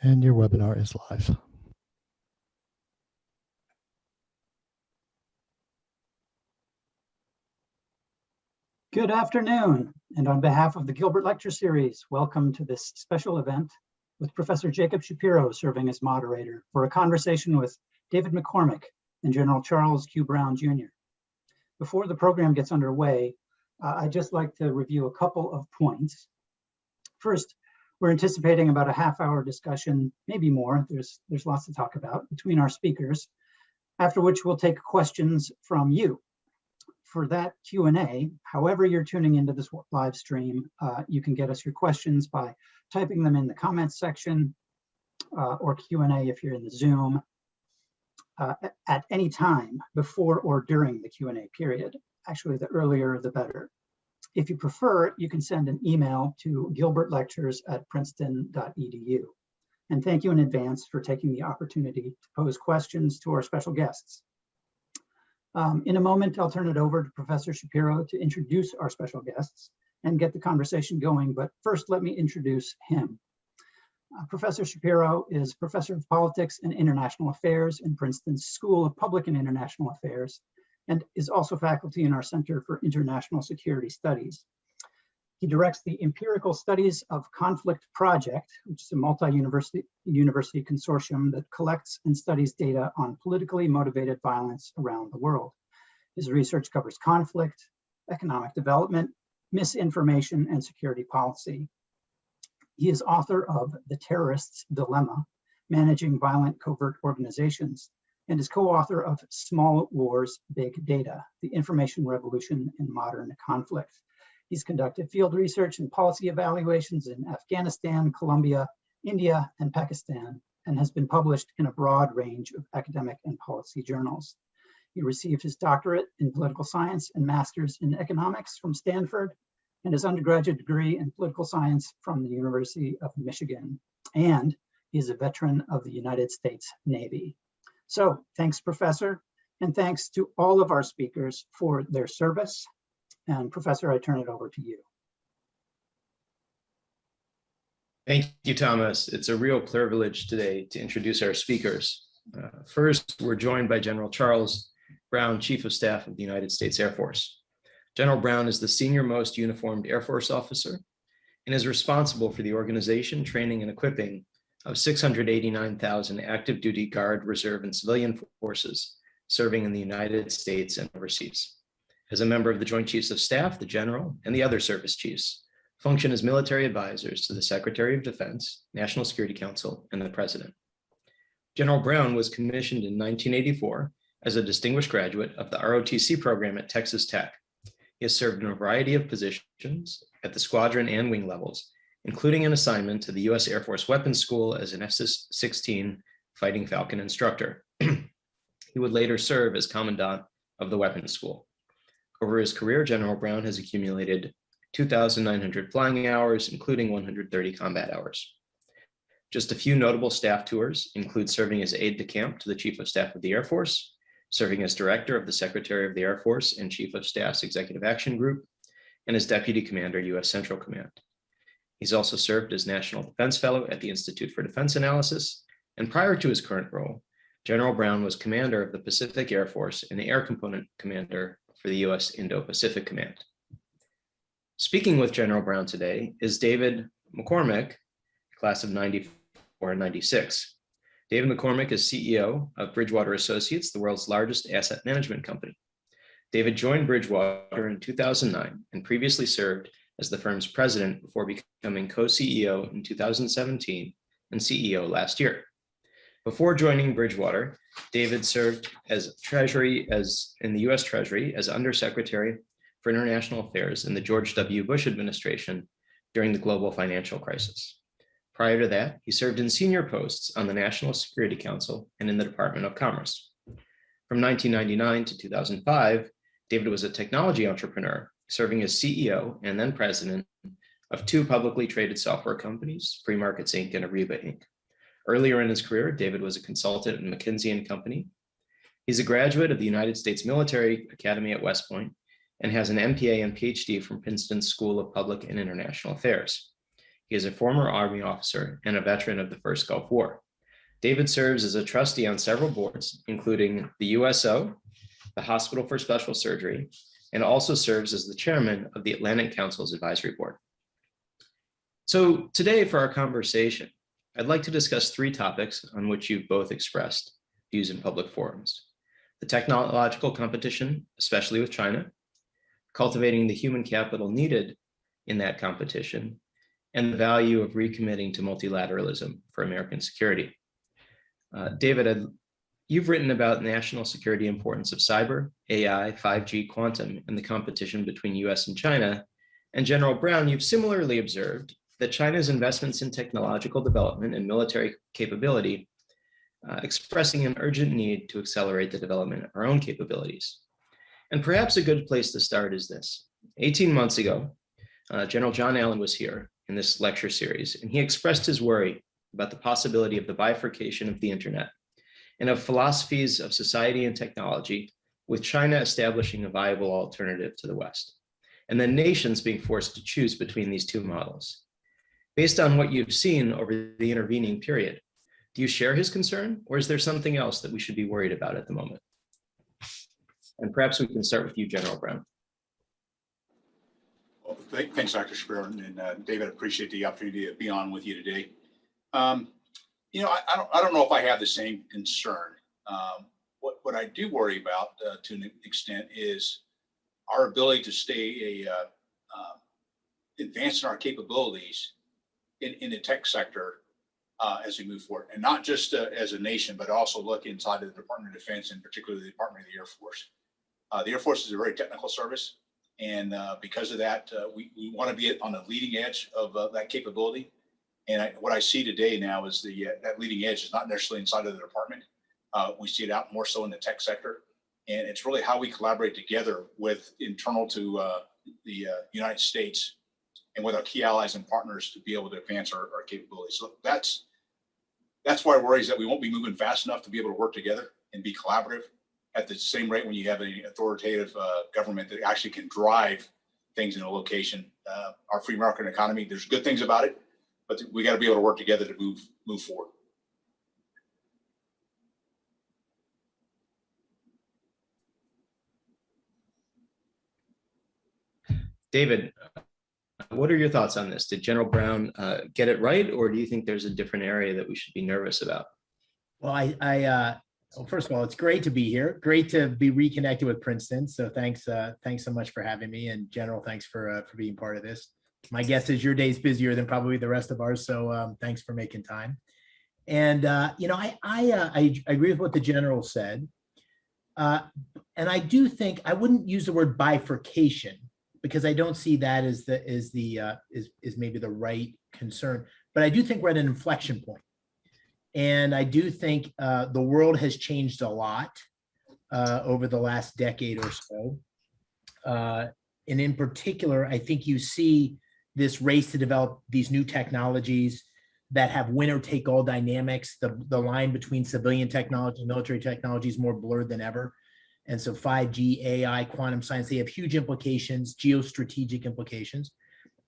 And your webinar is live. Good afternoon, and on behalf of the Gilbert Lecture Series, welcome to this special event with Professor Jacob Shapiro serving as moderator for a conversation with David McCormick and General Charles Q. Brown, Jr. Before the program gets underway, I'd just like to review a couple of points. First, we're anticipating about a half-hour discussion, maybe more, there's lots to talk about, between our speakers, after which we'll take questions from you. For that Q&A, however you're tuning into this live stream, you can get us your questions by typing them in the comments section or Q&A if you're in the Zoom at any time before or during the Q&A period. Actually, the earlier, the better. If you prefer, you can send an email to gilbertlectures@princeton.edu. And thank you in advance for taking the opportunity to pose questions to our special guests. In a moment, I'll turn it over to Professor Shapiro to introduce our special guests and get the conversation going, but first let me introduce him. Professor Shapiro is Professor of Politics and International Affairs in Princeton's School of Public and International Affairs, and is also faculty in our Center for International Security Studies. He directs the Empirical Studies of Conflict Project, which is a multi-university consortium that collects and studies data on politically motivated violence around the world. His research covers conflict, economic development, misinformation, and security policy. He is author of The Terrorist's Dilemma, Managing Violent Covert Organizations, and is co-author of Small Wars, Big Data, The Information Revolution in Modern Conflict. He's conducted field research and policy evaluations in Afghanistan, Colombia, India, and Pakistan, and has been published in a broad range of academic and policy journals. He received his doctorate in political science and master's in economics from Stanford, and his undergraduate degree in political science from the University of Michigan. And he is a veteran of the United States Navy. So thanks, Professor, and thanks to all of our speakers for their service. And Professor, I turn it over to you. Thank you, Thomas. It's a real privilege today to introduce our speakers. First, we're joined by General Charles Brown, Chief of Staff of the United States Air Force. General Brown is the senior-most uniformed Air Force officer and is responsible for the organization, training, and equipping of 689,000 active duty Guard, Reserve, and civilian forces serving in the United States and overseas. As a member of the Joint Chiefs of Staff, the General, and the other service chiefs function as military advisors to the Secretary of Defense, National Security Council, and the President. General Brown was commissioned in 1984 as a distinguished graduate of the ROTC program at Texas Tech. He has served in a variety of positions at the squadron and wing levels, including an assignment to the U.S. Air Force Weapons School as an F-16 Fighting Falcon instructor. He would later serve as Commandant of the Weapons School. Over his career, General Brown has accumulated 2,900 flying hours, including 130 combat hours. Just a few notable staff tours include serving as aide-de-camp to the Chief of Staff of the Air Force, serving as Director of the Secretary of the Air Force and Chief of Staff's Executive Action Group, and as Deputy Commander, U.S. Central Command. He's also served as National Defense Fellow at the Institute for Defense Analysis, and prior to his current role, General Brown was Commander of the Pacific Air Force and the Air Component Commander for the U.S. Indo-Pacific Command. Speaking with General Brown today is David McCormick, class of 94 and 96. David McCormick is CEO of Bridgewater Associates, the world's largest asset management company. David joined Bridgewater in 2009 and previously served as the firm's president before becoming co-CEO in 2017 and CEO last year. Before joining Bridgewater, David served as Treasury in the U.S. Treasury as Undersecretary for International Affairs in the George W. Bush administration during the global financial crisis. Prior to that, he served in senior posts on the National Security Council and in the Department of Commerce. From 1999 to 2005, David was a technology entrepreneur, serving as CEO and then president of two publicly traded software companies, Free Markets Inc. and Ariba Inc. Earlier in his career, David was a consultant at McKinsey & Company. He's a graduate of the United States Military Academy at West Point and has an MPA and PhD from Princeton School of Public and International Affairs. He is a former Army officer and a veteran of the first Gulf War. David serves as a trustee on several boards, including the USO, the Hospital for Special Surgery, and also serves as the chairman of the Atlantic Council's Advisory Board. So today for our conversation, I'd like to discuss three topics on which you've both expressed views in public forums: the technological competition, especially with China, cultivating the human capital needed in that competition, and the value of recommitting to multilateralism for American security. David, you've written about national security importance of cyber, AI, 5G, quantum, and the competition between US and China. And General Brown, you've similarly observed that China's investments in technological development and military capability, expressing an urgent need to accelerate the development of our own capabilities. And perhaps a good place to start is this. 18 months ago, General John Allen was here in this lecture series, and he expressed his worry about the possibility of the bifurcation of the internet and of philosophies of society and technology, with China establishing a viable alternative to the West, and then nations being forced to choose between these two models. Based on what you've seen over the intervening period, do you share his concern, or is there something else that we should be worried about at the moment? And perhaps we can start with you, General Brown. Well, thanks, Dr. Shapiro, and David, I appreciate the opportunity to be on with you today. I don't know if I have the same concern. What I do worry about to an extent is our ability to stay advancing our capabilities in the tech sector as we move forward, and not just as a nation, but also look inside of the Department of Defense, and particularly the Department of the Air Force. The Air Force is a very technical service, and because of that, we want to be on the leading edge of that capability. And what I see today now is that leading edge is not necessarily inside of the department. We see it out more so in the tech sector, and it's really how we collaborate together with internal to the United States and with our key allies and partners to be able to advance our capabilities. So that's why I worry is that we won't be moving fast enough to be able to work together and be collaborative at the same rate when you have an authoritative government that actually can drive things in a location. Our free market economy, there's good things about it, but we got to be able to work together to move forward. David, what are your thoughts on this? Did General Brown get it right, or do you think there's a different area that we should be nervous about? Well, well, first of all, it's great to be here. Great to be reconnected with Princeton. So thanks so much for having me, and General, thanks for being part of this. My guess is your day's busier than probably the rest of ours, so thanks for making time. And I agree with what the General said, and I do think I wouldn't use the word bifurcation, because I don't see that as maybe the right concern. But I do think we're at an inflection point. And I do think the world has changed a lot over the last decade or so. And in particular, I think you see this race to develop these new technologies that have winner-take-all dynamics. The line between civilian technology and military technology is more blurred than ever. And so 5G, AI, quantum science, they have huge implications, geostrategic implications.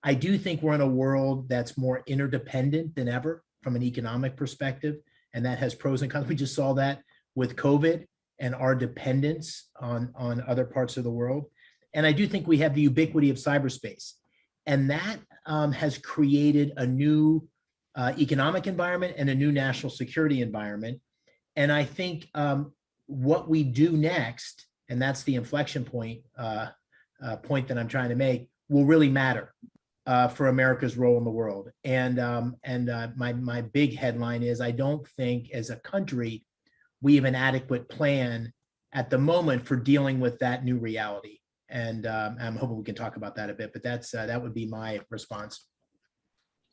I do think we're in a world that's more interdependent than ever from an economic perspective, and that has pros and cons. We just saw that with COVID and our dependence on other parts of the world. And I do think we have the ubiquity of cyberspace, and that has created a new economic environment and a new national security environment. And I think what we do next, and that's the inflection point that I'm trying to make, will really matter for America's role in the world. And my big headline is, I don't think as a country we have an adequate plan at the moment for dealing with that new reality. And I'm hoping we can talk about that a bit, but that would be my response.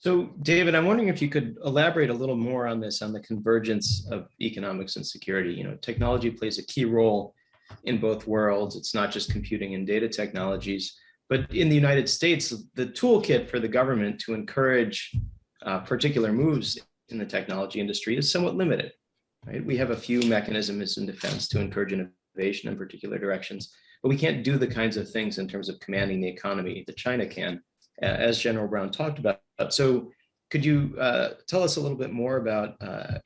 So, David, I'm wondering if you could elaborate a little more on this, on the convergence of economics and security. You know, technology plays a key role in both worlds. It's not just computing and data technologies, but in the United States, the toolkit for the government to encourage particular moves in the technology industry is somewhat limited. Right? We have a few mechanisms in defense to encourage innovation in particular directions, but we can't do the kinds of things in terms of commanding the economy that China can, as General Brown talked about. So Could you tell us a little bit more about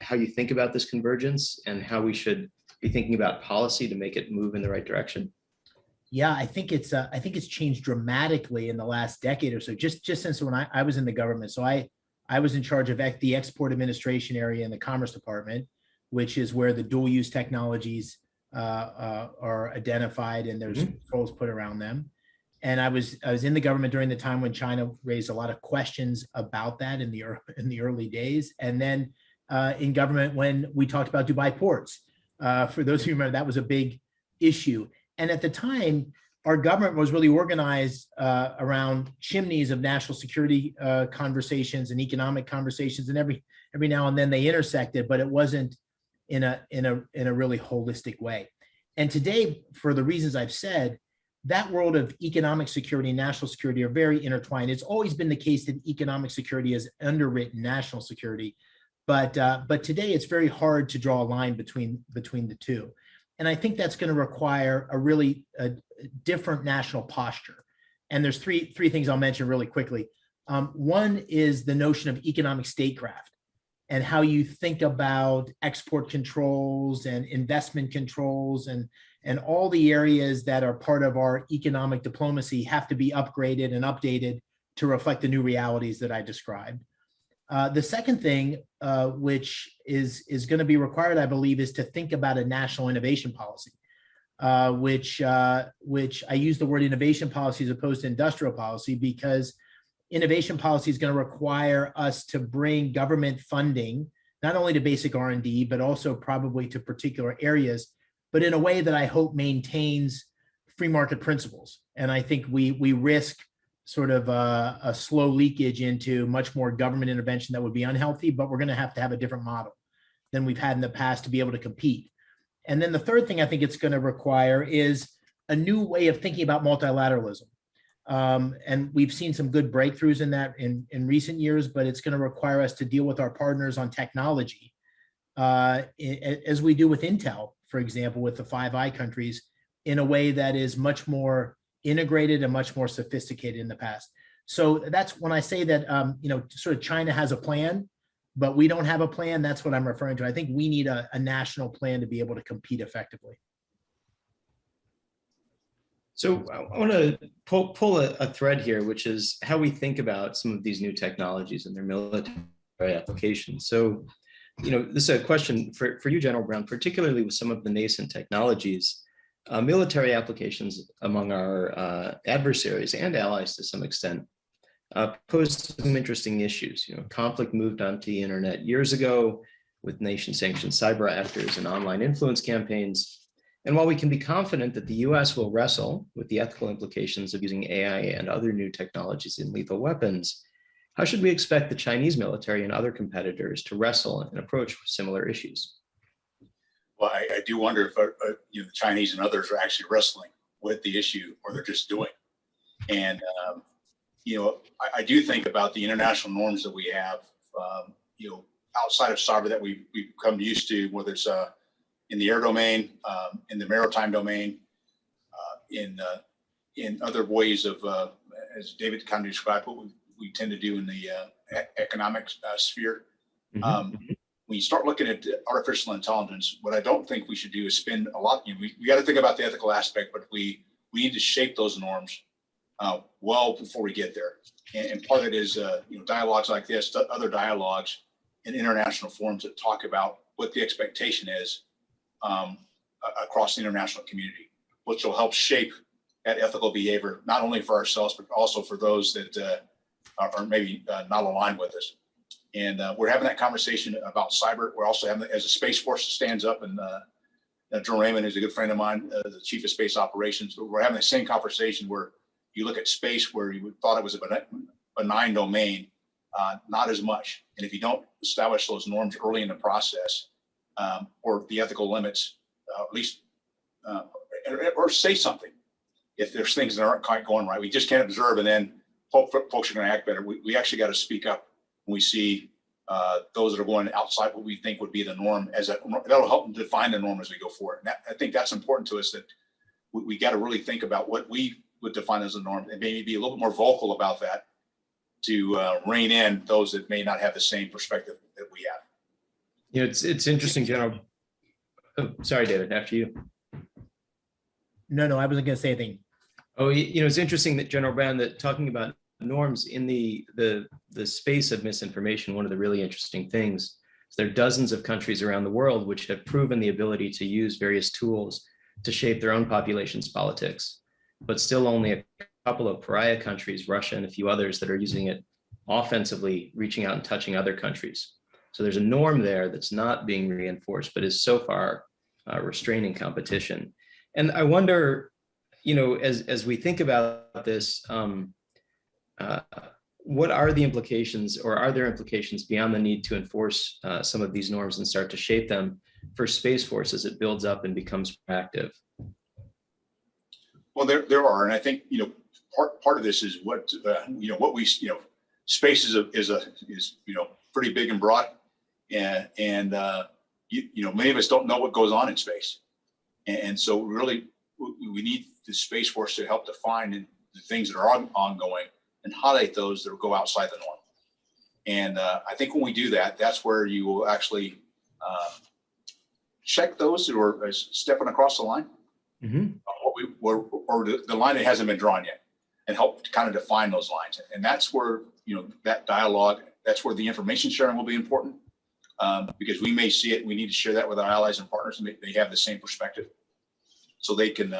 how you think about this convergence and how we should be thinking about policy to make it move in the right direction? Yeah, I think it's changed dramatically in the last decade or so. Just since when I was in the government, so I was in charge of the export administration area in the Commerce Department, which is where the dual use technologies are identified and there's controls put around them. And I was in the government during the time when China raised a lot of questions about that in the early days. And then in government when we talked about Dubai ports. For those who remember, that was a big issue. And at the time, our government was really organized around chimneys of national security conversations and economic conversations, and every now and then they intersected, but it wasn't in a really holistic way. And today, for the reasons I've said, that world of economic security and national security are very intertwined. It's always been the case that economic security has underwritten national security, but today it's very hard to draw a line between the two. And I think that's going to require a really different national posture. And there's three things I'll mention really quickly. One is the notion of economic statecraft and how you think about export controls and investment controls and all the areas that are part of our economic diplomacy have to be upgraded and updated to reflect the new realities that I described. The second thing, which is going to be required, I believe, is to think about a national innovation policy, which I use the word innovation policy as opposed to industrial policy, because innovation policy is going to require us to bring government funding, not only to basic R&D, but also probably to particular areas, but in a way that I hope maintains free market principles. And I think we risk sort of a slow leakage into much more government intervention that would be unhealthy, but we're going to have a different model than we've had in the past to be able to compete. And then the third thing I think it's going to require is a new way of thinking about multilateralism. And we've seen some good breakthroughs in that in recent years, but it's going to require us to deal with our partners on technology, as we do with Intel, for example, with the Five Eyes countries, in a way that is much more integrated and much more sophisticated in the past. So that's when I say that, sort of China has a plan, but we don't have a plan. That's what I'm referring to. I think we need a national plan to be able to compete effectively. So I want to pull a thread here, which is how we think about some of these new technologies and their military applications. So, this is a question for you, General Brown, particularly with some of the nascent technologies. Military applications among our adversaries and allies to some extent pose some interesting issues. Conflict moved onto the internet years ago with nation-sanctioned cyber actors and online influence campaigns. And while we can be confident that the US will wrestle with the ethical implications of using AI and other new technologies in lethal weapons, how should we expect the Chinese military and other competitors to wrestle and approach similar issues? Well, I do wonder if the Chinese and others are actually wrestling with the issue, or they're just doing. And I do think about the international norms that we have, outside of cyber that we've become used to, whether it's in the air domain, in the maritime domain, in other ways of, as David kind of described, what we tend to do in the economic sphere. When you start looking at artificial intelligence, what I don't think we should do is spend a lot. We got to think about the ethical aspect, but we need to shape those norms well before we get there. And part of it is dialogues like this, other dialogues in international forums that talk about what the expectation is across the international community, which will help shape that ethical behavior, not only for ourselves, but also for those that are maybe not aligned with us. And we're having that conversation about cyber. We're also having, as a Space Force stands up, and General Raymond is a good friend of mine, the Chief of Space Operations. We're having the same conversation where you look at space where you thought it was a benign domain, not as much. And if you don't establish those norms early in the process, or the ethical limits, at least, or say something if there's things that aren't quite going right. We just can't observe and then hope folks are going to act better. We actually got to speak up when we see those that are going outside what we think would be the norm, that'll help them define the norm as we go forward. And I think that's important to us, that we got to really think about what we would define as a norm and maybe be a little bit more vocal about that rein in those that may not have the same perspective that we have. You know, it's interesting, General. Oh, sorry, David, after you. No, I wasn't going to say anything. Oh, you know, it's interesting that General Brown, that talking about norms in the space of misinformation, one of the really interesting things is there are dozens of countries around the world which have proven the ability to use various tools to shape their own population's politics, but still only a couple of pariah countries, Russia and a few others, that are using it offensively, reaching out and touching other countries. So there's a norm there that's not being reinforced, but is so far restraining competition. And I wonder, you know, as we think about this, what are the implications, or are there implications beyond the need to enforce some of these norms and start to shape them for Space Force as it builds up and becomes proactive? Well, there are, and I think, you know, part of this is what you know, what we, you know, space is you know, pretty big and broad, and you know, many of us don't know what goes on in space, and so really we need the Space Force to help define the things that are ongoing and highlight those that go outside the norm. And I think when we do that, that's where you will actually check those who are stepping across the line, or the line that hasn't been drawn yet, and help to kind of define those lines. And that's where, you know, that dialogue, that's where the information sharing will be important, because we may see it. We need to share that with our allies and partners, and they have the same perspective, so they can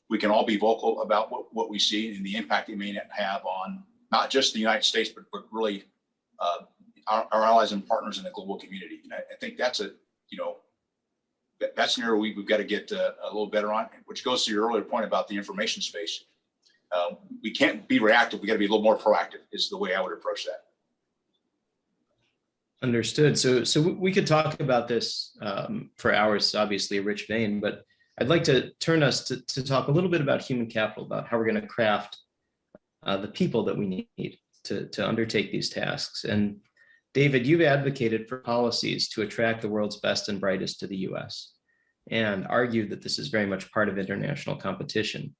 we can all be vocal about what we see and the impact it may have on not just the United States, but really our allies and partners in the global community. And I think that's a, you know, that's an area we've got to get a little better on, which goes to your earlier point about the information space. We can't be reactive. We got to be a little more proactive, is the way I would approach that. Understood. So we could talk about this for hours, obviously a rich vein, but I'd like to turn us to talk a little bit about human capital, about how we're going to craft the people that we need to undertake these tasks. And David, you've advocated for policies to attract the world's best and brightest to the US, and argued that this is very much part of international competition.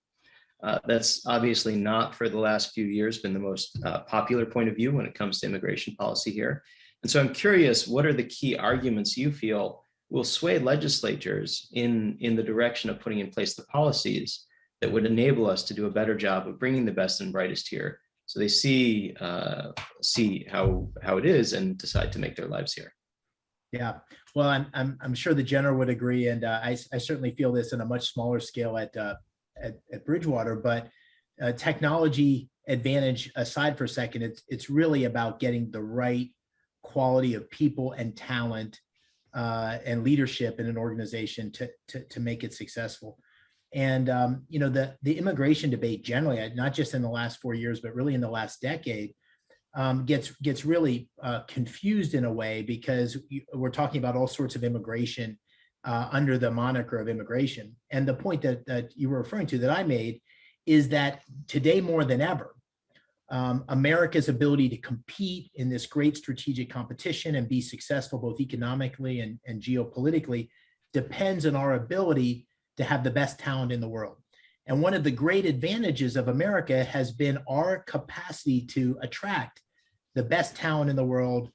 That's obviously not, for the last few years, been the most popular point of view when it comes to immigration policy here. And so I'm curious, what are the key arguments you feel will sway legislatures in the direction of putting in place the policies that would enable us to do a better job of bringing the best and brightest here, so they see how it is and decide to make their lives here? Yeah, well, I'm sure the general would agree, and I certainly feel this on a much smaller scale at Bridgewater. But technology advantage aside for a second, it's really about getting the right quality of people and talent and leadership in an organization to make it successful. And you know, the immigration debate generally, not just in the last 4 years, but really in the last decade, gets really confused in a way, because we're talking about all sorts of immigration under the moniker of immigration. And the point that you were referring to that I made is that today more than ever, America's ability to compete in this great strategic competition and be successful both economically and geopolitically depends on our ability to have the best talent in the world. And one of the great advantages of America has been our capacity to attract the best talent in the world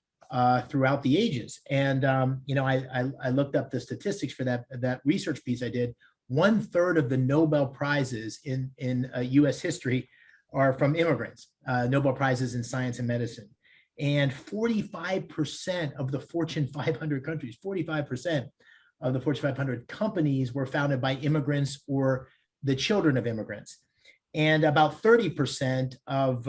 throughout the ages. And you know, I looked up the statistics for that research piece I did. 1/3 of the Nobel Prizes in US history are from immigrants, Nobel Prizes in science and medicine. And 45% of the Fortune 500 countries, 45% of the Fortune 500 companies were founded by immigrants or the children of immigrants. And about 30% of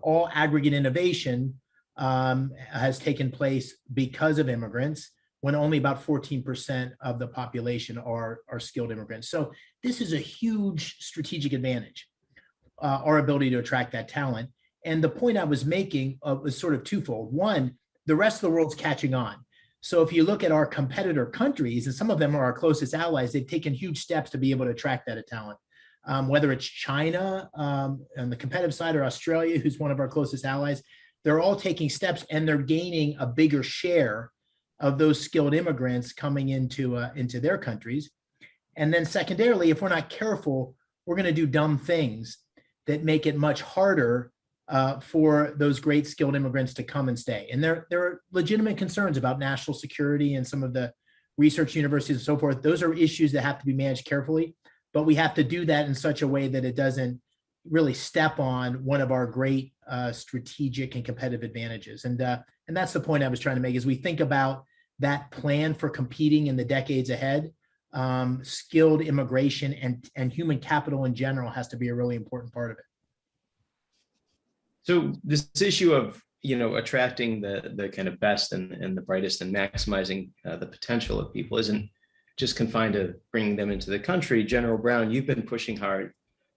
all aggregate innovation has taken place because of immigrants, when only about 14% of the population are skilled immigrants. So this is a huge strategic advantage, our ability to attract that talent. And the point I was making was sort of twofold. One, the rest of the world's catching on. So if you look at our competitor countries, and some of them are our closest allies, they've taken huge steps to be able to attract that talent. Whether it's China on the competitive side, or Australia, who's one of our closest allies, they're all taking steps, and they're gaining a bigger share of those skilled immigrants coming into their countries. And then secondarily, if we're not careful, we're going to do dumb things that make it much harder for those great skilled immigrants to come and stay. And there are legitimate concerns about national security and some of the research universities and so forth. Those are issues that have to be managed carefully, but we have to do that in such a way that it doesn't really step on one of our great strategic and competitive advantages. And that's the point I was trying to make. As we think about that plan for competing in the decades ahead, skilled immigration and human capital in general has to be a really important part of it. So this issue of attracting the kind of best and the brightest and maximizing the potential of people isn't just confined to bringing them into the country. General Brown, you've been pushing hard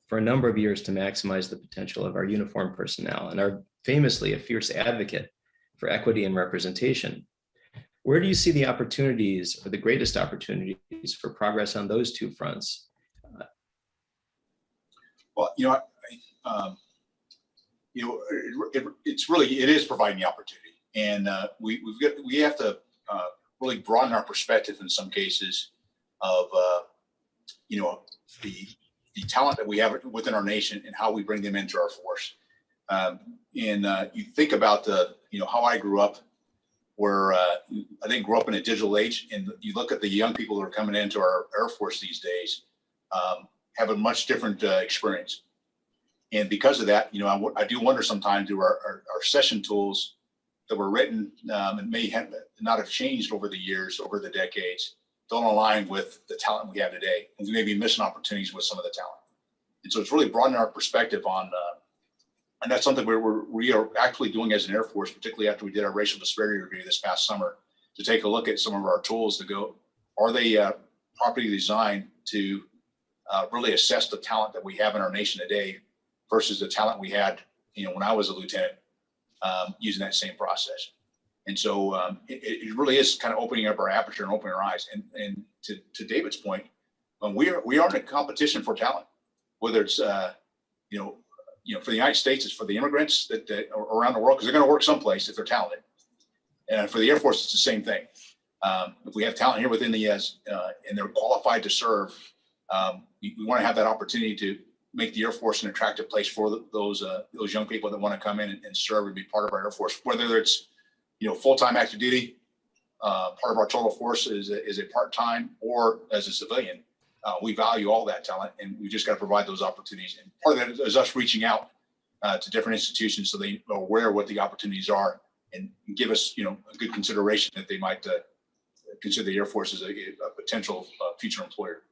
for a number of years to maximize the potential of our uniformed personnel and are famously a fierce advocate for equity and representation. Where do you see the opportunities or the greatest opportunities for progress on those two fronts? Well, it is providing the opportunity, and we have to really broaden our perspective in some cases of the talent that we have within our nation and how we bring them into our force. You think about how I grew up, where I didn't grow up in a digital age, and you look at the young people that are coming into our Air Force these days, have a much different experience. And because of that, I do wonder sometimes, do our session tools that were written and may not have changed over the years, over the decades, don't align with the talent we have today. And we may be missing opportunities with some of the talent. And so it's really broadening our perspective on, and that's something we are actually doing as an Air Force, particularly after we did our racial disparity review this past summer, to take a look at some of our tools to go, are they properly designed to really assess the talent that we have in our nation today versus the talent we had, when I was a lieutenant, using that same process. And so it really is kind of opening up our aperture and opening our eyes. And to David's point, we are in a competition for talent, whether it's for the United States, it's for the immigrants that are around the world, because they're going to work someplace if they're talented. And for the Air Force, it's the same thing. If we have talent here within the and they're qualified to serve, we want to have that opportunity to make the Air Force an attractive place for those young people that want to come in and serve and be part of our Air Force, whether it's full-time active duty, part of our total force is a part-time, or as a civilian. We value all that talent, and we just got to provide those opportunities. And part of that is us reaching out to different institutions so they are aware of what the opportunities are and give us a good consideration that they might consider the Air Force as a potential future employer.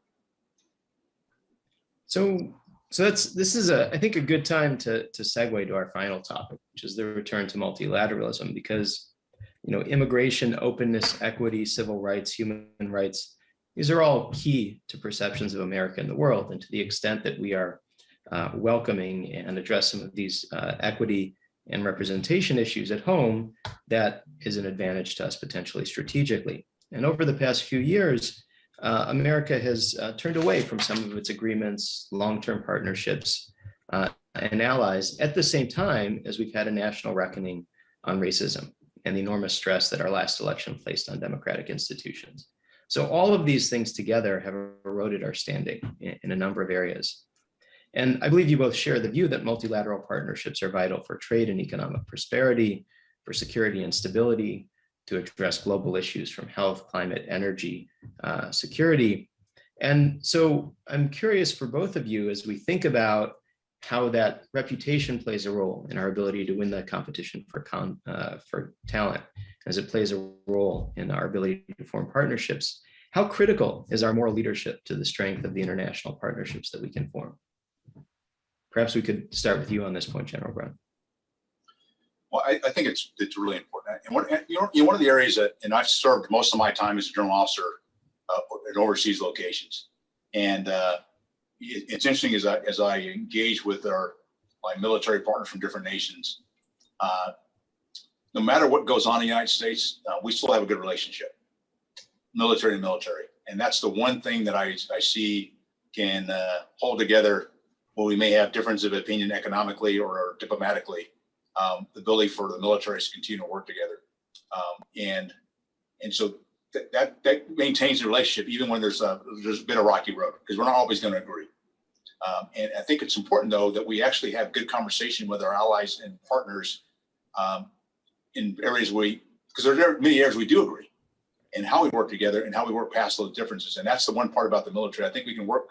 So this is I think a good time to segue to our final topic, which is the return to multilateralism, because immigration, openness, equity, civil rights, human rights, these are all key to perceptions of America in the world. And to the extent that we are welcoming and address some of these equity and representation issues at home, that is an advantage to us potentially strategically. And over the past few years, America has turned away from some of its agreements, long-term partnerships, and allies at the same time as we've had a national reckoning on racism and the enormous stress that our last election placed on democratic institutions. So all of these things together have eroded our standing in a number of areas. And I believe you both share the view that multilateral partnerships are vital for trade and economic prosperity, for security and stability, to address global issues from health, climate, energy, security. And so I'm curious for both of you, as we think about how that reputation plays a role in our ability to win the competition for talent, as it plays a role in our ability to form partnerships, how critical is our moral leadership to the strength of the international partnerships that we can form? Perhaps we could start with you on this point, General Brown. Well, I think it's really important. And one of the areas that, and I've served most of my time as a general officer at overseas locations, and it's interesting as I engage with my military partners from different nations. No matter what goes on in the United States, we still have a good relationship, military to military, and that's the one thing that I see can hold together where we may have difference of opinion economically or diplomatically. The ability for the militaries to continue to work together, and so that maintains the relationship even when there's been a rocky road, because we're not always going to agree. And I think it's important, though, that we actually have good conversation with our allies and partners in areas because there are many areas we do agree, and how we work together and how we work past those differences. And that's the one part about the military. I think we can work.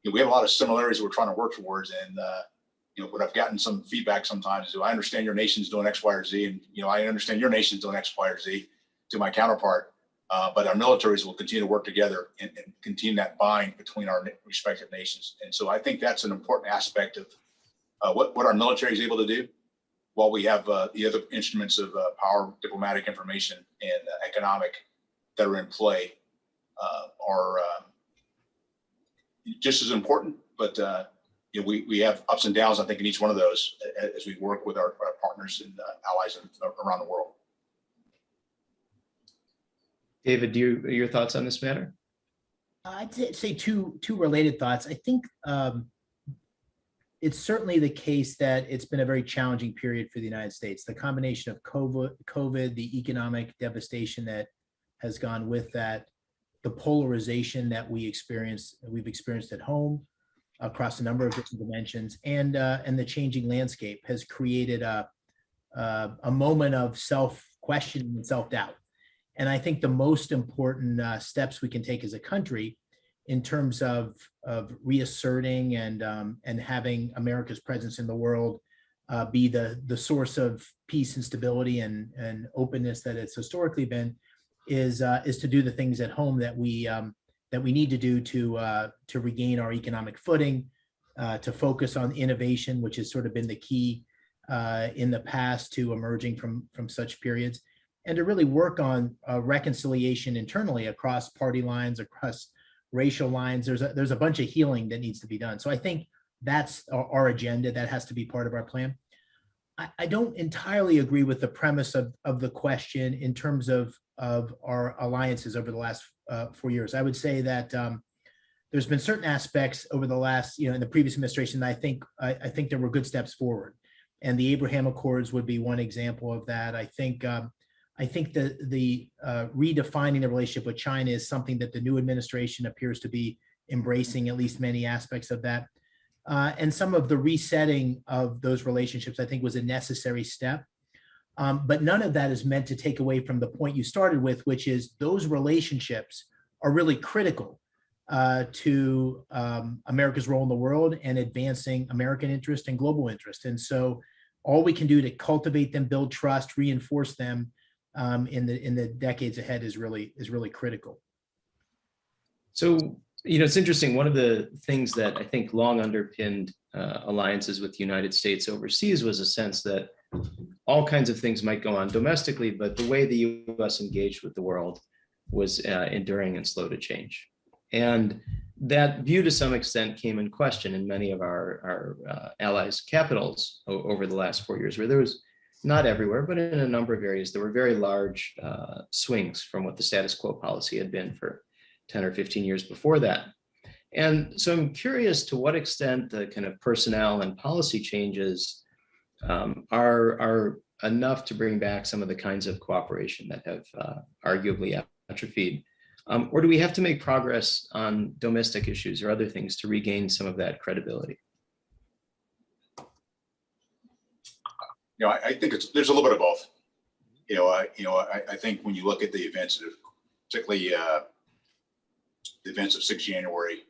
We have a lot of similarities we're trying to work towards. And but I've gotten some feedback sometimes. I understand your nation's doing X, Y, or Z, and I understand your nation's doing X, Y, or Z to my counterpart. But our militaries will continue to work together and continue that bind between our respective nations. And so I think that's an important aspect of what our military is able to do, while we have the other instruments of power, diplomatic, information, and economic that are in play are just as important. But we have ups and downs, I think, in each one of those as we work with our partners and allies around the world. David, your thoughts on this matter? I'd say two related thoughts. I think it's certainly the case that it's been a very challenging period for the United States. The combination of COVID, the economic devastation that has gone with that, the polarization that we've experienced at home across a number of different dimensions, and the changing landscape has created a moment of self-questioning and self-doubt. And I think the most important steps we can take as a country in terms of reasserting and having America's presence in the world be the source of peace and stability and openness that it's historically been, is to do the things at home that we need to do to regain our economic footing, to focus on innovation, which has sort of been the key in the past to emerging from such periods, and to really work on reconciliation internally across party lines, across racial lines. There's a bunch of healing that needs to be done. So I think that's our agenda. That has to be part of our plan. I don't entirely agree with the premise of the question in terms of our alliances over the last 4 years. I would say that there's been certain aspects over the last, in the previous administration, that I think there were good steps forward. And the Abraham Accords would be one example of that. I think the redefining the relationship with China is something that the new administration appears to be embracing, at least many aspects of that. And some of the resetting of those relationships, I think, was a necessary step. But none of that is meant to take away from the point you started with, which is those relationships are really critical to America's role in the world and advancing American interest and global interest. And so all we can do to cultivate them, build trust, reinforce them in the decades ahead is really critical. So, it's interesting. One of the things that I think long underpinned alliances with the United States overseas was a sense that all kinds of things might go on domestically, but the way the U.S. engaged with the world was enduring and slow to change. And that view to some extent came in question in many of our allies' capitals over the last 4 years, where there was, not everywhere, but in a number of areas, there were very large swings from what the status quo policy had been for 10 or 15 years before that. And so I'm curious to what extent the kind of personnel and policy changes are enough to bring back some of the kinds of cooperation that have arguably atrophied. Or do we have to make progress on domestic issues or other things to regain some of that credibility? I think there's a little bit of both. I think when you look at the events, particularly the events of 6 January,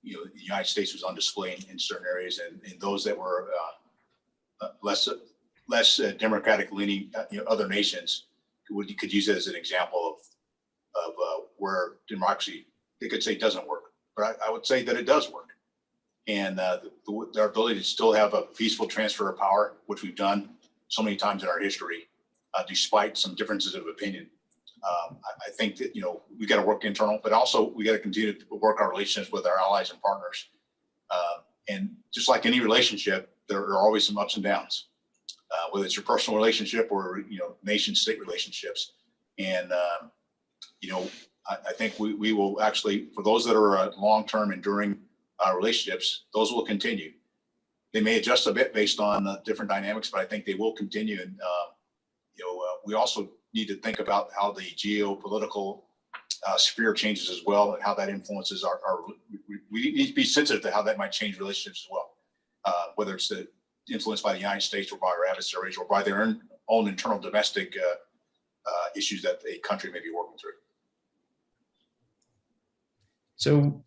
the United States was on display in certain areas, and those that were less democratic leaning, other nations could use it as an example of where democracy, they could say, doesn't work, but I would say that it does work. And our ability to still have a peaceful transfer of power, which we've done so many times in our history, despite some differences of opinion. I think that, we got to work internal, but also we got to continue to work our relationships with our allies and partners. And just like any relationship, there are always some ups and downs, whether it's your personal relationship or, nation-state relationships. And, I think we will actually, for those that are long-term enduring relationships, those will continue. They may adjust a bit based on different dynamics, but I think they will continue. And we also need to think about how the geopolitical severe changes as well, and how that influences we need to be sensitive to how that might change relationships as well, whether it's influenced by the United States or by our adversaries or by their own internal domestic issues that a country may be working through. So,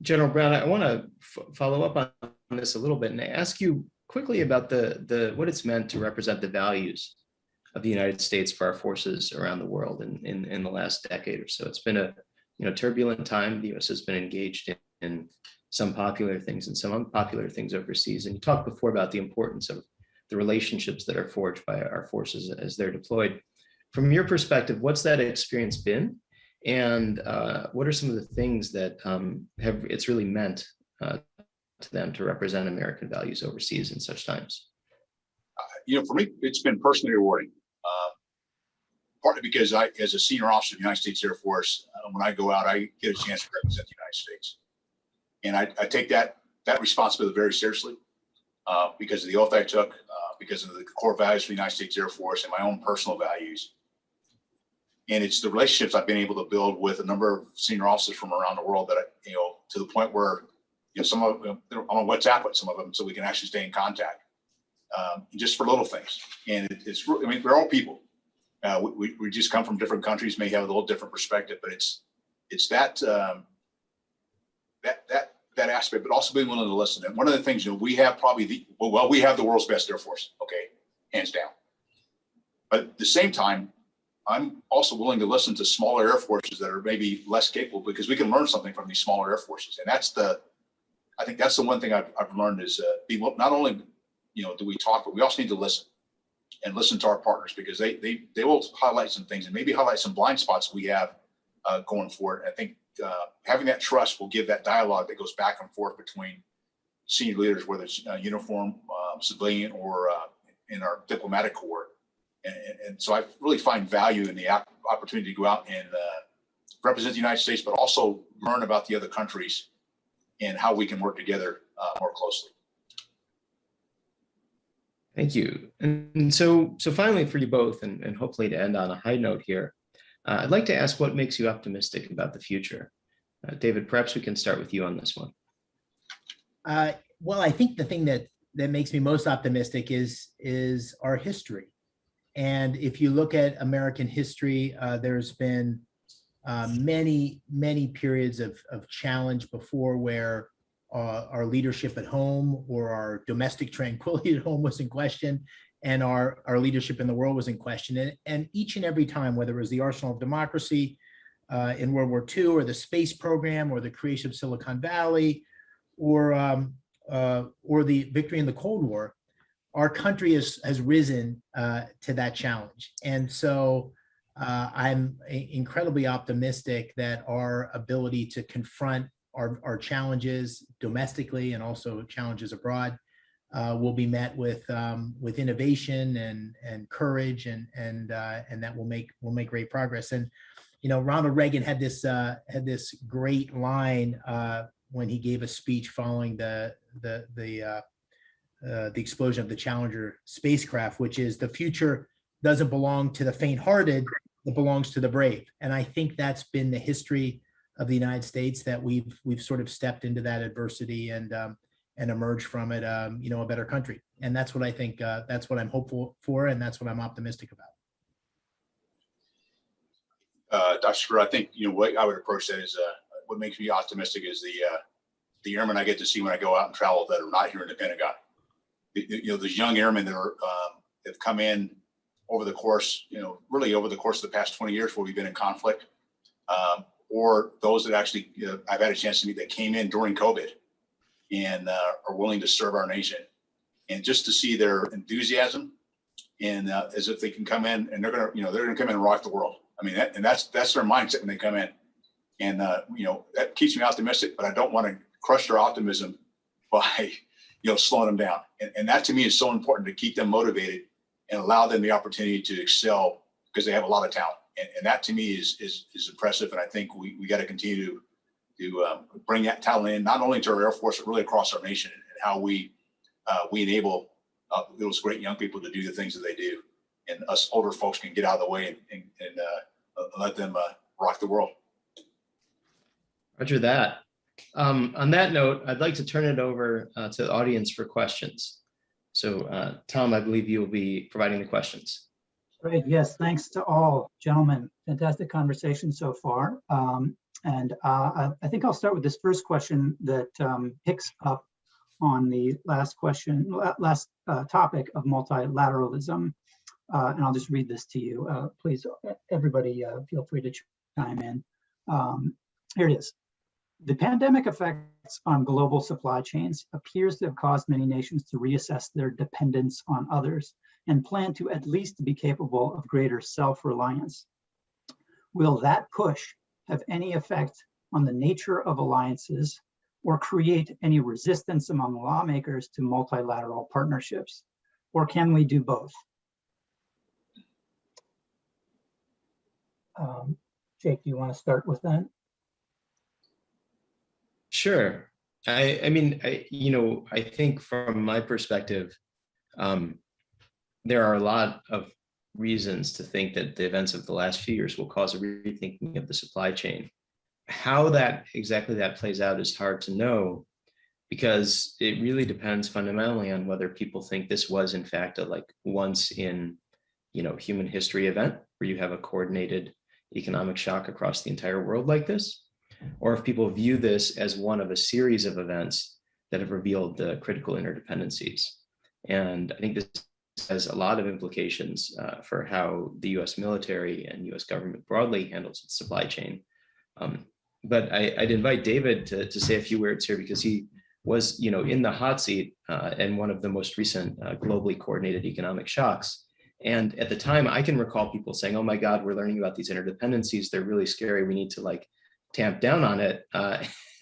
General Brown, I want to follow up on this a little bit and ask you quickly about what it's meant to represent the values of the United States for our forces around the world in the last decade or so. It's been a turbulent time. The U.S. has been engaged in some popular things and some unpopular things overseas. And you talked before about the importance of the relationships that are forged by our forces as they're deployed. From your perspective, what's that experience been? And what are some of the things that it's really meant to them to represent American values overseas in such times? For me, it's been personally rewarding. Partly because as a senior officer of the United States Air Force, when I go out, I get a chance to represent the United States. And I take that responsibility very seriously because of the oath I took, because of the core values of the United States Air Force and my own personal values. And it's the relationships I've been able to build with a number of senior officers from around the world that, to the point where, some of them, I'm on WhatsApp with some of them so we can actually stay in contact just for little things. And we're all people. We just come from different countries, may have a little different perspective, but it's that aspect, but also being willing to listen. And one of the things, we have probably we have the world's best Air Force, okay, hands down. But at the same time, I'm also willing to listen to smaller air forces that are maybe less capable because we can learn something from these smaller air forces. And I think that's the one thing I've learned is not only, do we talk, but we also need to listen and listen to our partners because they will highlight some things and maybe highlight some blind spots we have going forward. I think having that trust will give that dialogue that goes back and forth between senior leaders, whether it's uniform, civilian, or in our diplomatic corps. And so I really find value in the opportunity to go out and represent the United States, but also learn about the other countries and how we can work together more closely. Thank you. And so finally for you both, and hopefully to end on a high note here, I'd like to ask what makes you optimistic about the future? David, perhaps we can start with you on this one. Well, I think the thing that makes me most optimistic is our history. And if you look at American history, there's been many periods of challenge before where our leadership at home or our domestic tranquility at home was in question, and our leadership in the world was in question. And each and every time, whether it was the arsenal of democracy in World War II, or the space program, or the creation of Silicon Valley, or the victory in the Cold War, our country has risen to that challenge. And so I'm incredibly optimistic that our ability to confront our challenges domestically and also challenges abroad will be met with innovation and courage, and that will make great progress. And Ronald Reagan had this great line when he gave a speech following the explosion of the Challenger spacecraft, which is, the future doesn't belong to the faint-hearted, it belongs to the brave. And I think that's been the history of the United States, that we've sort of stepped into that adversity and emerged from it, a better country. And that's what I think, that's what I'm hopeful for, and that's what I'm optimistic about. Dr. Shapiro, I think, what I would approach that is what makes me optimistic is the airmen I get to see when I go out and travel that are not here in the Pentagon. Those young airmen that have come in over the course, really over the course of the past 20 years where we've been in conflict, or those that actually I've had a chance to meet that came in during COVID and are willing to serve our nation, and just to see their enthusiasm and as if they can come in and they're gonna come in and rock the world. I mean, that's their mindset when they come in, and that keeps me optimistic. But I don't want to crush their optimism by slowing them down. And that to me is so important, to keep them motivated and allow them the opportunity to excel because they have a lot of talent. And that to me is impressive. And I think we got to continue to bring that talent in, not only to our Air Force, but really across our nation, and how we enable those great young people to do the things that they do. And us older folks can get out of the way and let them rock the world. Roger that. On that note, I'd like to turn it over to the audience for questions. So Tom, I believe you will be providing the questions. Great. Yes. Thanks to all gentlemen. Fantastic conversation so far. I think I'll start with this first question that picks up on the last topic of multilateralism. And I'll just read this to you. Please, everybody, feel free to chime in. Here it is. The pandemic effects on global supply chains appears to have caused many nations to reassess their dependence on others and plan to at least be capable of greater self-reliance. Will that push have any effect on the nature of alliances or create any resistance among lawmakers to multilateral partnerships? Or can we do both? Jake, do you want to start with that? Sure. I mean, I think from my perspective, there are a lot of reasons to think that the events of the last few years will cause a rethinking of the supply chain. How exactly that plays out is hard to know, because it really depends fundamentally on whether people think this was in fact a once in human history event where you have a coordinated economic shock across the entire world like this, or if people view this as one of a series of events that have revealed the critical interdependencies. And I think this has a lot of implications for how the US military and US government broadly handles its supply chain. But I'd invite David to say a few words here, because he was in the hot seat in one of the most recent globally coordinated economic shocks. And at the time, I can recall people saying, oh my God, we're learning about these interdependencies. They're really scary. We need to tamp down on it.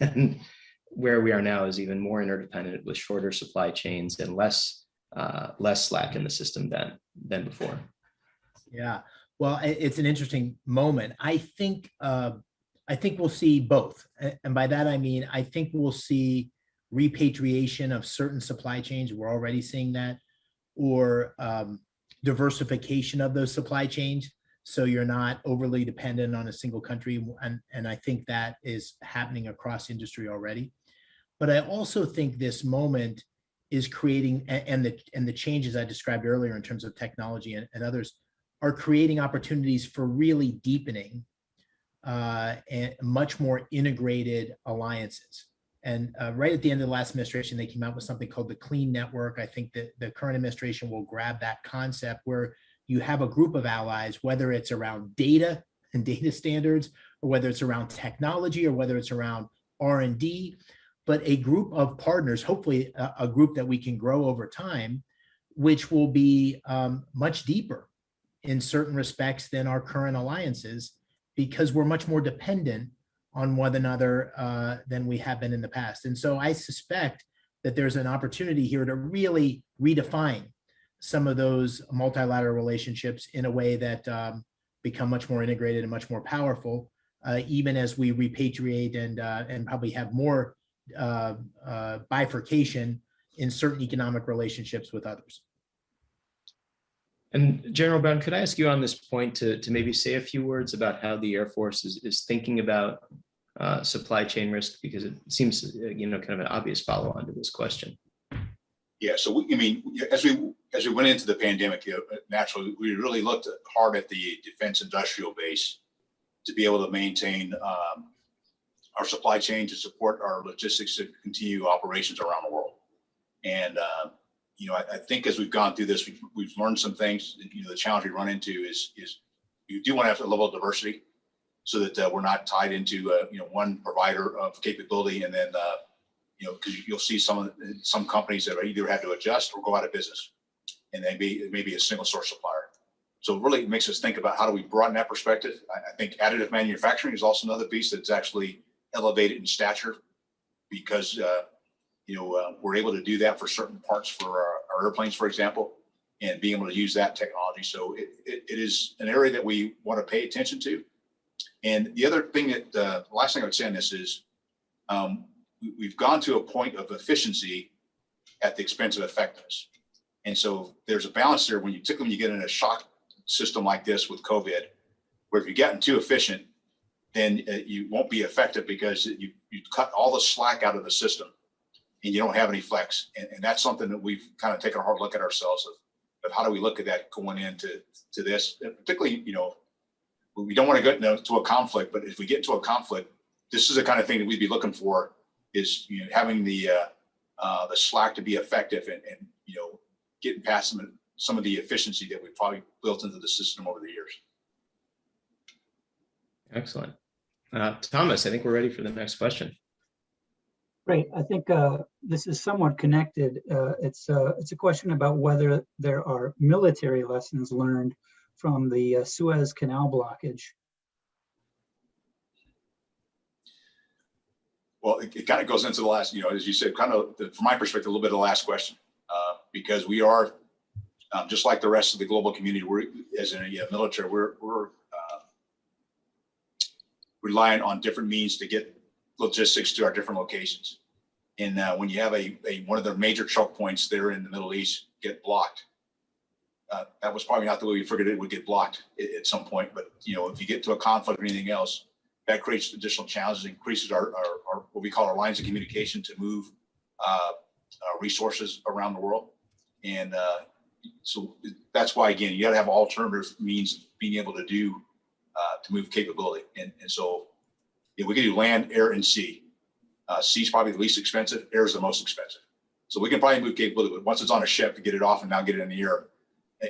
And where we are now is even more interdependent with shorter supply chains and less slack in the system than before. Yeah, well, it's an interesting moment. I think we'll see both. And by that, I mean, I think we'll see repatriation of certain supply chains. We're already seeing that, or diversification of those supply chains, so you're not overly dependent on a single country. And I think that is happening across industry already. But I also think this moment is creating, and the changes I described earlier in terms of technology and others, are creating opportunities for really deepening and much more integrated alliances. And right at the end of the last administration, they came out with something called the Clean Network. I think that the current administration will grab that concept where you have a group of allies, whether it's around data and data standards, or whether it's around technology, or whether it's around R&D, but a group of partners, hopefully a group that we can grow over time, which will be much deeper in certain respects than our current alliances, because we're much more dependent on one another than we have been in the past. And so I suspect that there's an opportunity here to really redefine some of those multilateral relationships in a way that become much more integrated and much more powerful, even as we repatriate and probably have more bifurcation in certain economic relationships with others. And General Brown, could I ask you on this point to maybe say a few words about how the Air Force is thinking about supply chain risk, because it seems kind of an obvious follow-on to this question. Yeah, so as we went into the pandemic, naturally we really looked hard at the defense industrial base to be able to maintain our supply chain, to support our logistics, to continue operations around the world. And I think as we've gone through this, we've learned some things. The challenge we run into is you do want to have a level of diversity, so that we're not tied into one provider of capability, and then because you'll see some companies that either had to adjust or go out of business, and it may be a single source supplier. So it really makes us think about how do we broaden that perspective. I think additive manufacturing is also another piece that's actually elevated in stature, because we're able to do that for certain parts for our airplanes, for example, and being able to use that technology. So it is an area that we want to pay attention to. And the other thing the last thing I would say on this is we've gone to a point of efficiency at the expense of effectiveness. And so there's a balance there when you get in a shock system like this with COVID. Where if you've gotten too efficient, then you won't be effective because you cut all the slack out of the system and you don't have any flex. And that's something that we've kind of taken a hard look at ourselves of how do we look at that going into this, and particularly, we don't want to get into a conflict, but if we get into a conflict, this is the kind of thing that we'd be looking for is, having the slack to be effective and getting past some of the efficiency that we've probably built into the system over the years. Excellent. Thomas, I think we're ready for the next question. Great. I think this is somewhat connected. It's a question about whether there are military lessons learned from the Suez Canal blockage. Well, it kind of goes into the last, as you said, kind of from my perspective, a little bit of the last question, because we are just like the rest of the global community. We're as in a military, we're relying on different means to get logistics to our different locations. And when you have one of the major choke points there in the Middle East get blocked, that was probably not the way we figured it would get blocked at some point. But if you get to a conflict or anything else, that creates additional challenges, increases our what we call our lines of communication to move resources around the world. And so that's why, again, you got to have alternative means of being able to do to move capability. And so we can do land, air, and sea. Sea is probably the least expensive. Air is the most expensive. So we can probably move capability, but once it's on a ship, to get it off and now get it in the air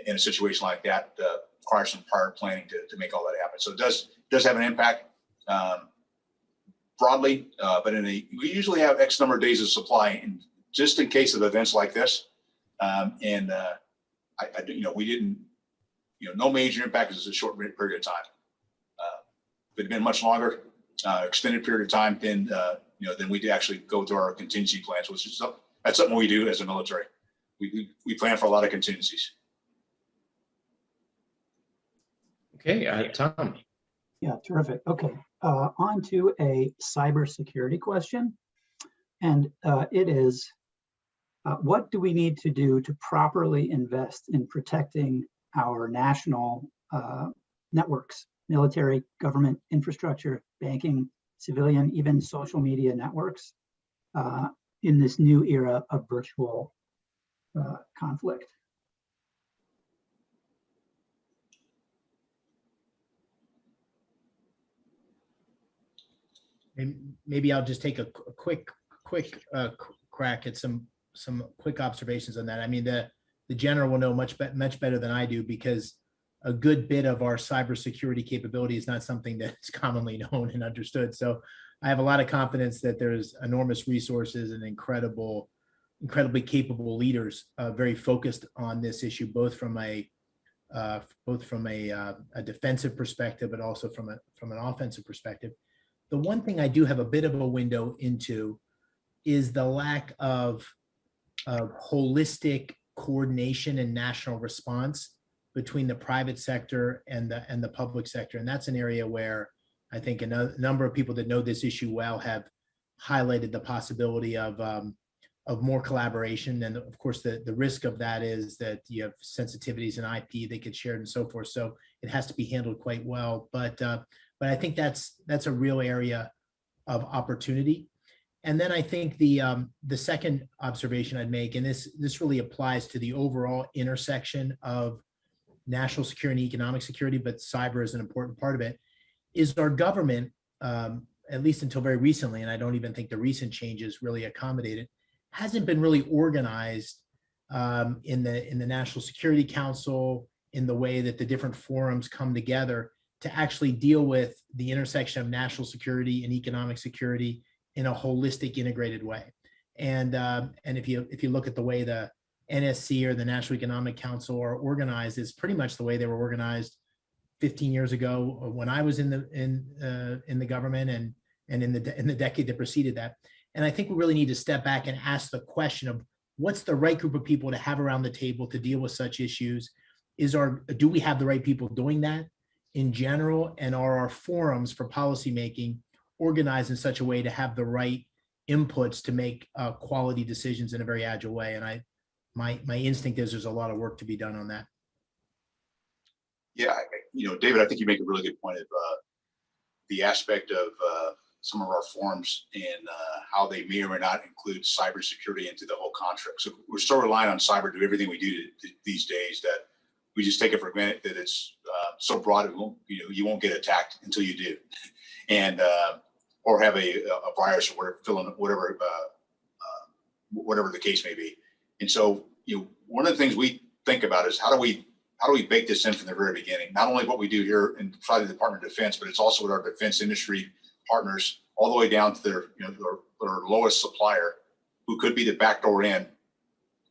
in a situation like that requires some prior planning to make all that happen. So it does have an impact broadly, but we usually have X number of days of supply, and just in case of events like this. We didn't, no major impact. It's a short period of time. If it had been much longer, extended period of time, then we'd actually go to our contingency plans, which is that's something we do as a military. We plan for a lot of contingencies. Okay, Tom. Yeah, terrific. Okay, on to a cybersecurity question. And it is, what do we need to do to properly invest in protecting our national networks, military, government, infrastructure, banking, civilian, even social media networks in this new era of virtual conflict? And maybe I'll just take a quick crack at some quick observations on that. I mean, the general will know much better than I do, because a good bit of our cybersecurity capability is not something that's commonly known and understood. So I have a lot of confidence that there's enormous resources and incredibly capable leaders very focused on this issue, both from a defensive perspective, but also from an offensive perspective. The one thing I do have a bit of a window into is the lack of holistic coordination and national response between the private sector and the public sector. And that's an area where I think a number of people that know this issue well have highlighted the possibility of more collaboration. And of course, the risk of that is that you have sensitivities and IP that get shared and so forth. So it has to be handled quite well. But I think that's a real area of opportunity. And then I think the second observation I'd make, and this really applies to the overall intersection of national security and economic security, but cyber is an important part of it, is our government, at least until very recently, and I don't even think the recent changes really accommodated, hasn't been really organized in the National Security Council, in the way that the different forums come together to actually deal with the intersection of national security and economic security in a holistic, integrated way. And if you look at the way the NSC or the National Economic Council are organized, it's pretty much the way they were organized 15 years ago when I was in the government and in the decade that preceded that. And I think we really need to step back and ask the question of what's the right group of people to have around the table to deal with such issues? Do we have the right people doing that in general? And are our forums for policymaking organized in such a way to have the right inputs to make quality decisions in a very agile way? And my instinct is there's a lot of work to be done on that. Yeah, David, I think you make a really good point of the aspect of some of our forms and how they may or may not include cybersecurity into the whole contract. So we're so reliant on cyber to do everything we do these days that we just take it for granted that it's so broad it won't, you won't get attacked until you do, and or have a virus or whatever, fill in whatever the case may be. And so one of the things we think about is how do we bake this in from the very beginning? Not only what we do here inside the Department of Defense, but it's also with our defense industry partners, all the way down to their lowest supplier, who could be the backdoor in,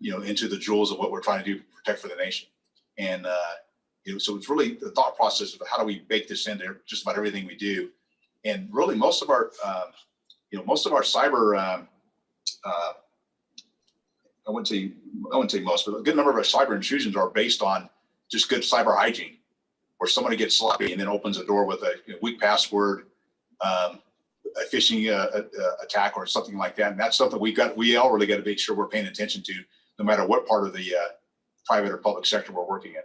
into the jewels of what we're trying to do to protect for the nation. And so it's really the thought process of how do we bake this into just about everything we do. And really, most of our cyber, I wouldn't say most, but a good number of our cyber intrusions are based on just good cyber hygiene, where somebody gets sloppy and then opens a door with a weak password, a phishing attack or something like that. And that's something we all really got to make sure we're paying attention to, no matter what part of the private or public sector we're working in.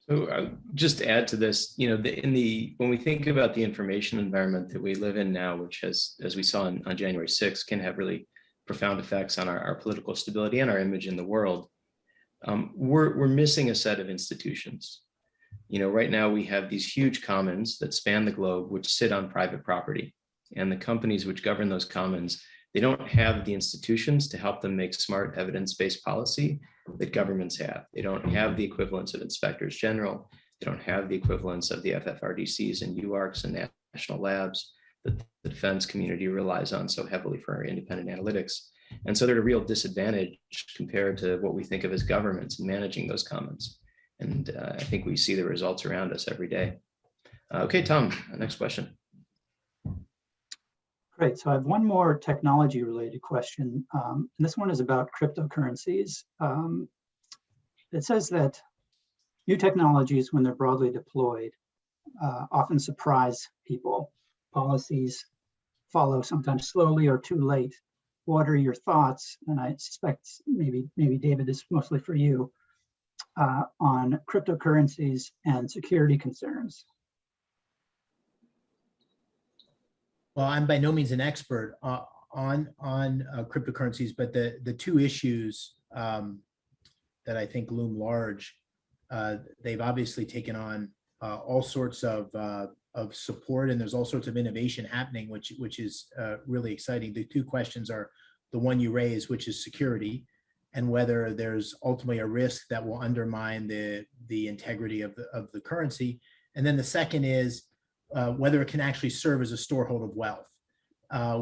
So just to add to this, when we think about the information environment that we live in now, which has, as we saw on January 6th, can have really profound effects on our political stability and our image in the world, we're missing a set of institutions. Right now we have these huge commons that span the globe, which sit on private property, and the companies which govern those commons, they don't have the institutions to help them make smart evidence-based policy that governments have. They don't have the equivalence of inspectors general. They don't have the equivalence of the FFRDCs and UARCs and national labs that the defense community relies on so heavily for independent analytics. And so they're at a real disadvantage compared to what we think of as governments managing those commons. And I think we see the results around us every day. Okay, Tom, next question. Great. So I have one more technology related question. And this one is about cryptocurrencies. It says that new technologies, when they're broadly deployed, often surprise people. Policies follow sometimes slowly or too late. What are your thoughts? And I suspect maybe David, this is mostly for you, on cryptocurrencies and security concerns. Well, I'm by no means an expert on cryptocurrencies, but the two issues that I think loom large, they've obviously taken on all sorts of support, and there's all sorts of innovation happening, which is really exciting. The two questions are the one you raised, which is security, and whether there's ultimately a risk that will undermine the integrity of the currency, and then the second is whether it can actually serve as a storehold of wealth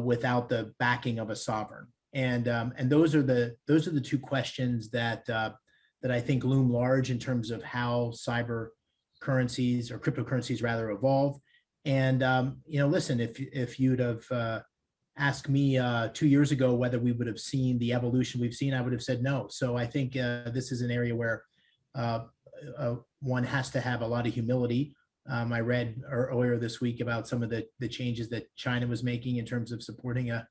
without the backing of a sovereign. And those are the two questions that I think loom large in terms of how cyber currencies, or cryptocurrencies rather, evolve. And listen, if you'd have asked me 2 years ago whether we would have seen the evolution we've seen, I would have said no. So I think this is an area where one has to have a lot of humility. I read earlier this week about some of the changes that China was making in terms of supporting a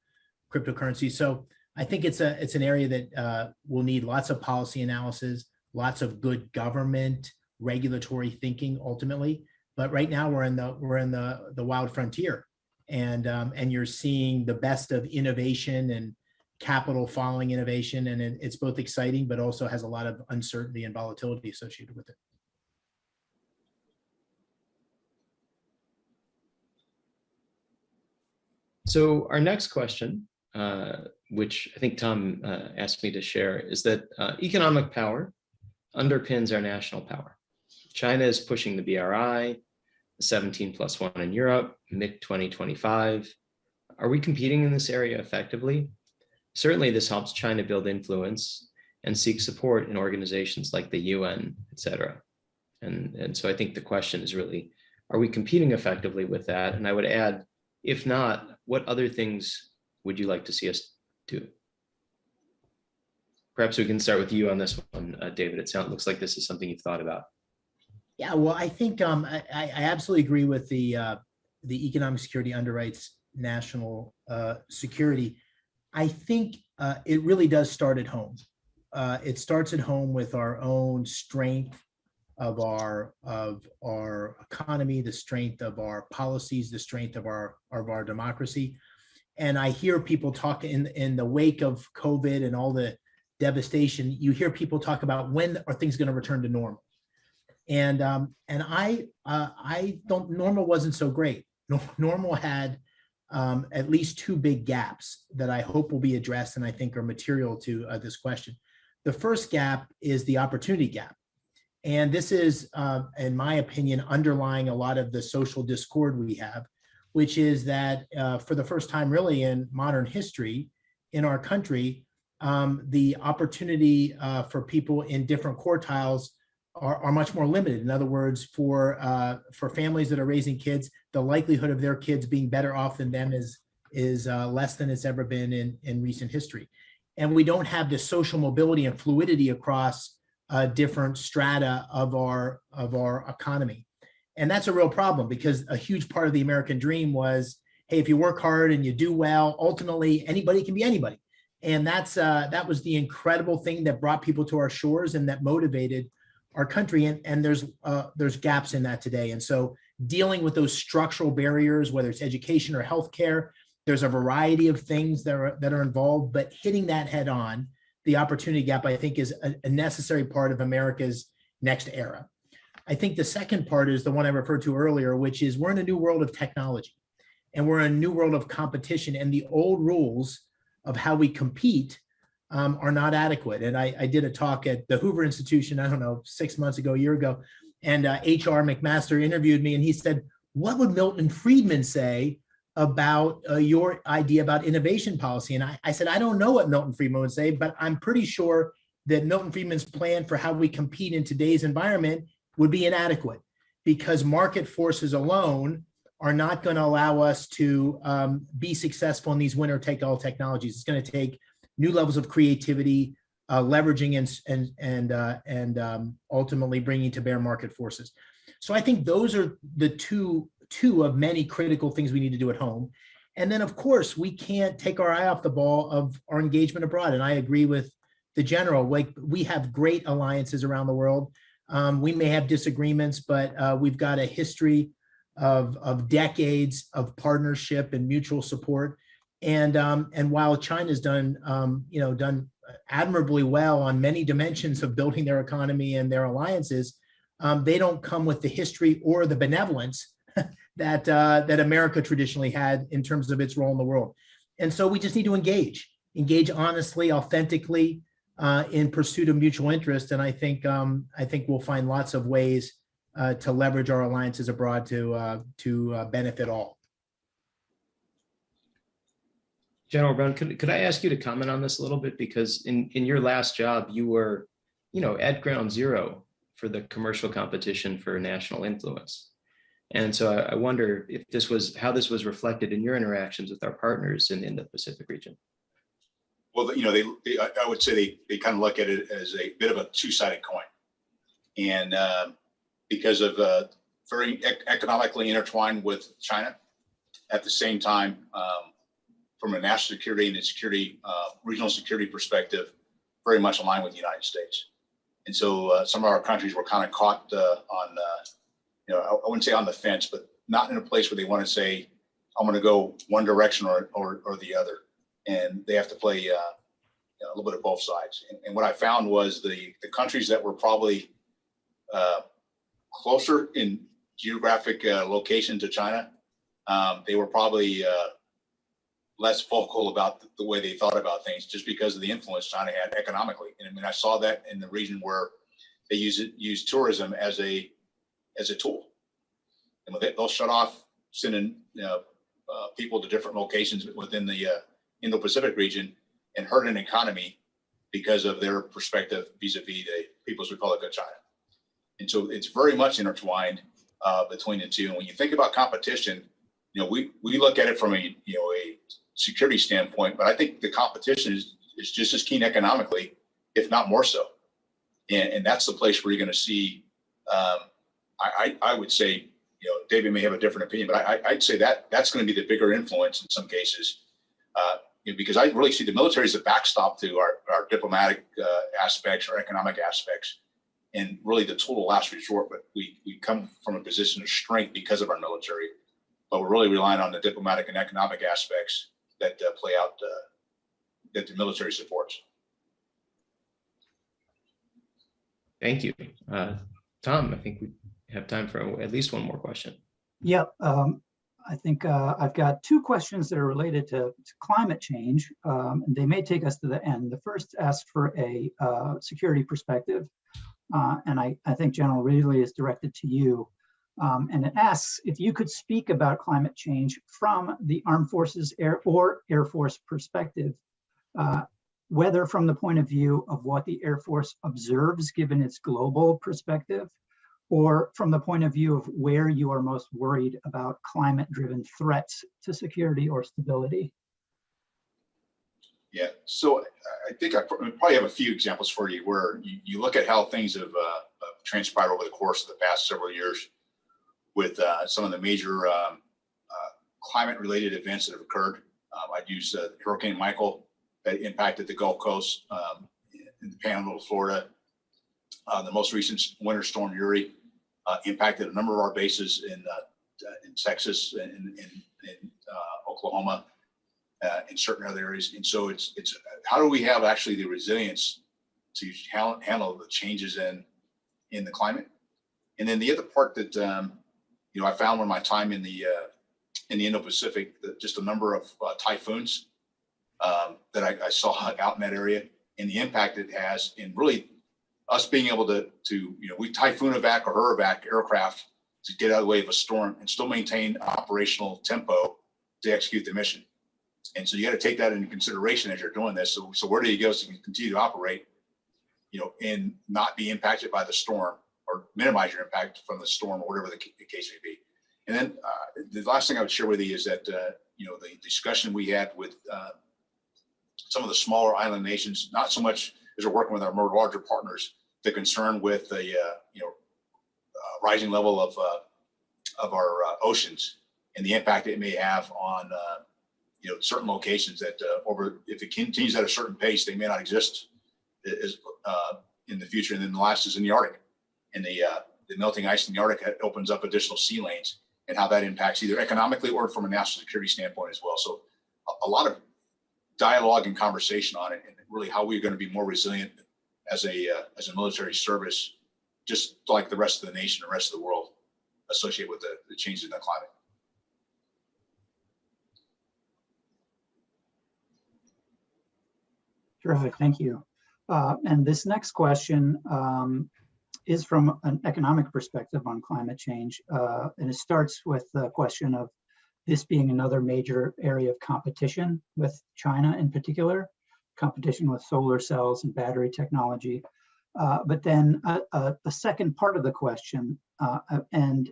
cryptocurrency. So I think it's an area that will need lots of policy analysis, lots of good government regulatory thinking ultimately. But right now we're in the wild frontier, and you're seeing the best of innovation and capital following innovation, and it's both exciting but also has a lot of uncertainty and volatility associated with it. So our next question, which I think Tom asked me to share, is that economic power underpins our national power. China is pushing the BRI, the 17+1 in Europe, MIC 2025. Are we competing in this area effectively? Certainly this helps China build influence and seek support in organizations like the UN, et cetera. And so I think the question is really, are we competing effectively with that? And I would add, if not, what other things would you like to see us do? Perhaps we can start with you on this one, David. It looks like this is something you've thought about. Yeah, well, I think I absolutely agree with the economic security underwrites national security. I think it really does start at home. It starts at home with our own strength of our economy, the strength of our policies, the strength of our democracy. And I hear people talk in the wake of COVID and all the devastation, you hear people talk about when are things going to return to normal. And I don't, normal wasn't so great. Normal had at least two big gaps that I hope will be addressed and I think are material to this question. The first gap is the opportunity gap. And this is, in my opinion, underlying a lot of the social discord we have, which is that for the first time really in modern history in our country, the opportunity for people in different quartiles are much more limited. In other words, for families that are raising kids, the likelihood of their kids being better off than them is less than it's ever been in recent history. And we don't have the social mobility and fluidity across different strata of our economy. And that's a real problem because a huge part of the American dream was, hey, if you work hard and you do well, ultimately anybody can be anybody. And that was the incredible thing that brought people to our shores and that motivated our country. And there's gaps in that today. And so dealing with those structural barriers, whether it's education or healthcare, there's a variety of things that are involved, but hitting that head on, the opportunity gap, I think, is a necessary part of America's next era. I think the second part is the one I referred to earlier, which is we're in a new world of technology and we're in a new world of competition, and the old rules of how we compete are not adequate. And I did a talk at the Hoover Institution, I don't know, 6 months ago, a year ago, and H.R. McMaster interviewed me and he said, what would Milton Friedman say about your idea about innovation policy? And I said, I don't know what Milton Friedman would say, but I'm pretty sure that Milton Friedman's plan for how we compete in today's environment would be inadequate because market forces alone are not going to allow us to be successful in these winner-take-all technologies. It's going to take new levels of creativity, leveraging and ultimately bringing to bear market forces. So I think those are the two of many critical things we need to do at home. And then, of course, we can't take our eye off the ball of our engagement abroad. And I agree with the general, like we have great alliances around the world. We may have disagreements, but we've got a history of decades of partnership and mutual support. And while China's done admirably well on many dimensions of building their economy and their alliances, they don't come with the history or the benevolence that America traditionally had in terms of its role in the world. And so we just need to engage honestly, authentically, in pursuit of mutual interest. And I think we'll find lots of ways to leverage our alliances abroad to benefit all. General Brown, could I ask you to comment on this a little bit? Because in your last job, you were, at ground zero for the commercial competition for national influence. And so I wonder if how this was reflected in your interactions with our partners in the Pacific region. Well, I would say they kind of look at it as a bit of a two-sided coin. And because of very economically intertwined with China, at the same time, from a national security and security, regional security perspective, very much aligned with the United States. And so some of our countries were kind of caught on, I wouldn't say on the fence, but not in a place where they want to say, I'm going to go one direction or the other. And they have to play a little bit of both sides. And what I found was the countries that were probably closer in geographic location to China, they were probably less vocal about the way they thought about things just because of the influence China had economically. And I mean, I saw that in the region where they use tourism as a tool. And they'll shut off sending people to different locations within the Indo-Pacific region and hurt an economy because of their perspective vis-a-vis the People's Republic of China. And so it's very much intertwined between the two. And when you think about competition, we look at it from a security standpoint, but I think the competition is just as keen economically, if not more so. And that's the place where you're going to see, I would say, David may have a different opinion, but I'd say that's going to be the bigger influence in some cases, because I really see the military as a backstop to our diplomatic aspects or economic aspects. and really the total last resort. But we come from a position of strength because of our military, but we're really relying on the diplomatic and economic aspects that play out that the military supports. Thank you. Tom, I think we have time for at least one more question. Yep. I think I've got two questions that are related to climate change. And they may take us to the end. The first asks for a security perspective. And I think General Reilly is directed to you. And it asks if you could speak about climate change from the Armed Forces Air Force perspective, whether from the point of view of what the Air Force observes given its global perspective, or from the point of view of where you are most worried about climate-driven threats to security or stability. Yeah, so I think I probably have a few examples for you where you look at how things have transpired over the course of the past several years with some of the major climate-related events that have occurred. I'd use Hurricane Michael that impacted the Gulf Coast, in the Panhandle of Florida. The most recent winter storm Uri impacted a number of our bases in Texas and in Oklahoma, in certain other areas. And so it's how do we have actually the resilience to handle the changes in the climate? And then the other part that I found in my time in the Indo-Pacific, just a number of typhoons that I saw out in that area, and the impact it has in really us being able to we typhoon evac or hurrivac aircraft to get out of the way of a storm and still maintain operational tempo to execute the mission. And so you got to take that into consideration as you're doing this. So where do you go so you can continue to operate, and not be impacted by the storm, or minimize your impact from the storm, or whatever the case may be. And then the last thing I would share with you is that the discussion we had with some of the smaller island nations, not so much as we're working with our more larger partners, the concern with the rising level of our oceans and the impact it may have on certain locations that if it continues at a certain pace, they may not exist in the future. And then the last is in the Arctic, and the melting ice in the Arctic opens up additional sea lanes, and how that impacts either economically or from a national security standpoint as well. So a lot of dialogue and conversation on it, and really how we're going to be more resilient as a military service, just like the rest of the nation, the rest of the world, associated with the changes in the climate. Terrific, thank you. And this next question is from an economic perspective on climate change. And it starts with the question of this being another major area of competition with China in particular, competition with solar cells and battery technology. But then a second part of the question, and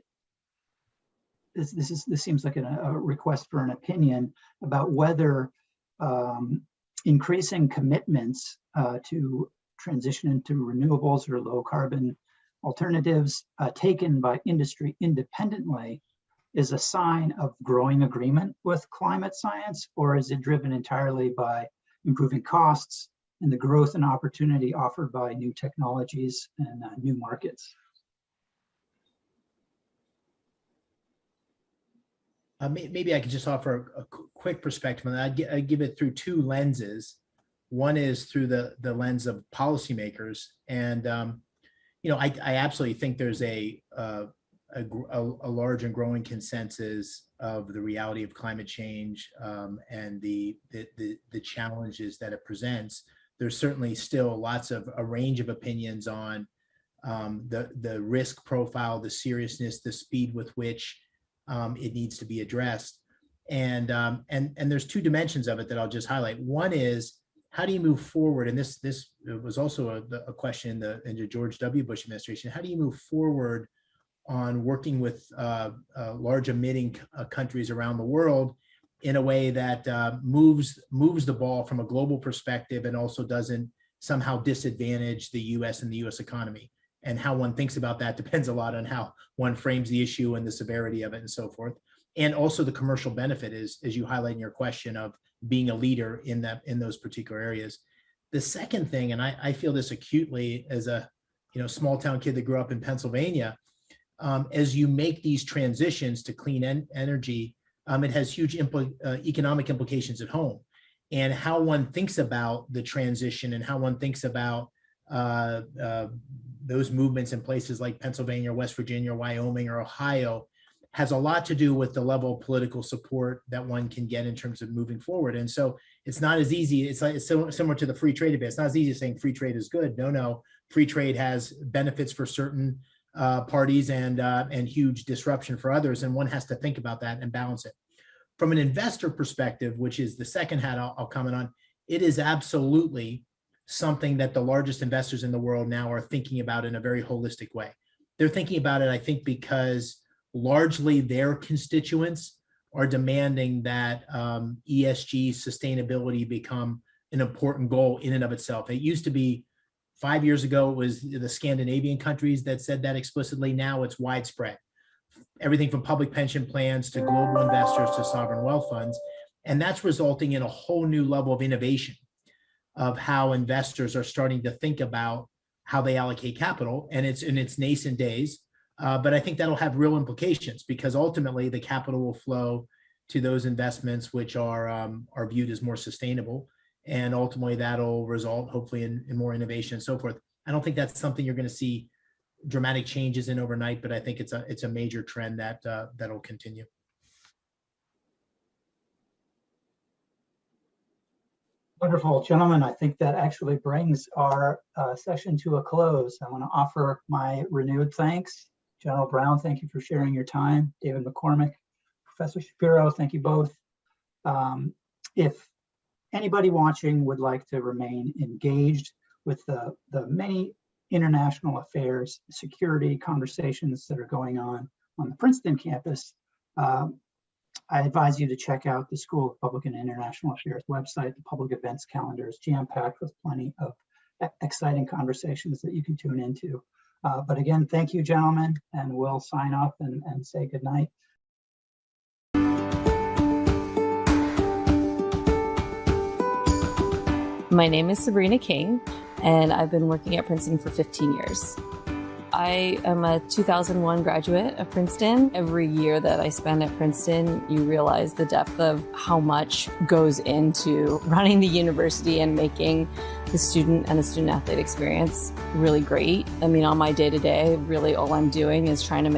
this seems like a request for an opinion about whether increasing commitments to transition into renewables or low carbon alternatives taken by industry independently is a sign of growing agreement with climate science, or is it driven entirely by improving costs and the growth and opportunity offered by new technologies and new markets? Maybe I could just offer a quick perspective on that. I'd give it through two lenses. One is through the lens of policymakers, and I absolutely think there's a large and growing consensus of the reality of climate change and the challenges that it presents. There's certainly still lots of a range of opinions on the risk profile, the seriousness, the speed with which it needs to be addressed. And there's two dimensions of it that I'll just highlight. One is, how do you move forward? And this was also a question in the George W. Bush administration. How do you move forward on working with large emitting countries around the world in a way that moves the ball from a global perspective and also doesn't somehow disadvantage the U.S. and the U.S. economy? And how one thinks about that depends a lot on how one frames the issue and the severity of it and so forth. And also the commercial benefit is, as you highlight in your question, of being a leader in those particular areas. The second thing, and I feel this acutely as a small town kid that grew up in Pennsylvania, as you make these transitions to clean energy, it has huge economic implications at home. And how one thinks about the transition and how one thinks about those movements in places like Pennsylvania, West Virginia, Wyoming, or Ohio has a lot to do with the level of political support that one can get in terms of moving forward. And so it's not as easy. It's similar to the free trade debate. It's not as easy as saying free trade is good. No, free trade has benefits for certain parties and huge disruption for others. And one has to think about that and balance it. From an investor perspective, which is the second hat I'll comment on, it is absolutely something that the largest investors in the world now are thinking about in a very holistic way. They're thinking about it, I think, because largely their constituents are demanding that ESG sustainability become an important goal in and of itself. It used to be 5 years ago, it was the Scandinavian countries that said that explicitly. Now it's widespread. Everything from public pension plans to global investors to sovereign wealth funds. And that's resulting in a whole new level of innovation of how investors are starting to think about how they allocate capital. And it's in its nascent days. But I think that'll have real implications because ultimately the capital will flow to those investments which are viewed as more sustainable. And ultimately that'll result hopefully in more innovation and so forth. I don't think that's something you're going to see dramatic changes in overnight, but I think it's a major trend that that'll continue. Wonderful, gentlemen. I think that actually brings our session to a close. I want to offer my renewed thanks. General Brown, thank you for sharing your time. David McCormick, Professor Shapiro, thank you both. If anybody watching would like to remain engaged with the many international affairs, security conversations that are going on the Princeton campus, I advise you to check out the School of Public and International Affairs website. The public events calendar is jam-packed with plenty of exciting conversations that you can tune into. But again, thank you, gentlemen, and we'll sign off and say good night. My name is Sabrina King, and I've been working at Princeton for 15 years. I am a 2001 graduate of Princeton. Every year that I spend at Princeton, you realize the depth of how much goes into running the university and making the student and the student athlete experience really great. I mean, on my day-to-day, really all I'm doing is trying to make